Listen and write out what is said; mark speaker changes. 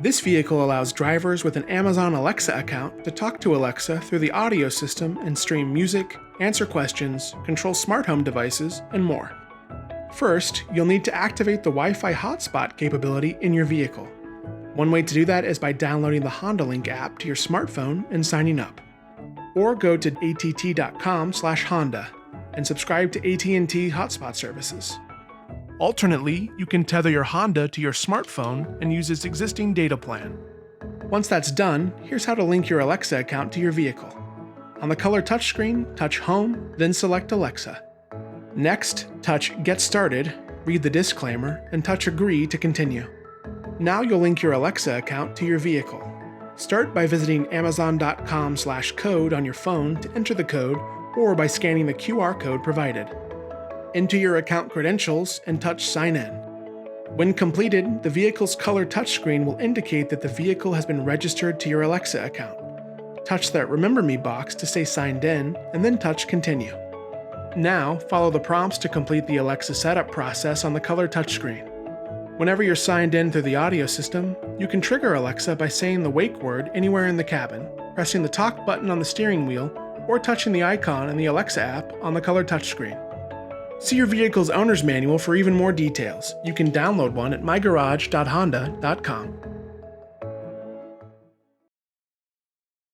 Speaker 1: This vehicle allows drivers with an Amazon Alexa account to talk to Alexa through the audio system and stream music, answer questions, control smart home devices, and more. First, you'll need to activate the Wi-Fi Hotspot capability in your vehicle. One way to do that is by downloading the Honda Link app to your smartphone and signing up. Or go to att.com/Honda and subscribe to AT&T Hotspot services. Alternately, you can tether your Honda to your smartphone and use its existing data plan. Once that's done, here's how to link your Alexa account to your vehicle. On the color touchscreen, touch Home, then select Alexa. Next, touch Get Started, read the disclaimer, and touch Agree to continue. Now you'll link your Alexa account to your vehicle. Start by visiting amazon.com/code on your phone to enter the code, or by scanning the QR code provided. Enter your account credentials and touch Sign In. When completed, the vehicle's color touchscreen will indicate that the vehicle has been registered to your Alexa account. Touch that Remember Me box to stay signed in, and then touch Continue. Now, follow the prompts to complete the Alexa setup process on the color touchscreen. Whenever you're signed in through the audio system, you can trigger Alexa by saying the wake word anywhere in the cabin, pressing the talk button on the steering wheel, or touching the icon in the Alexa app on the color touchscreen. See your vehicle's owner's manual for even more details. You can download one at mygarage.honda.com.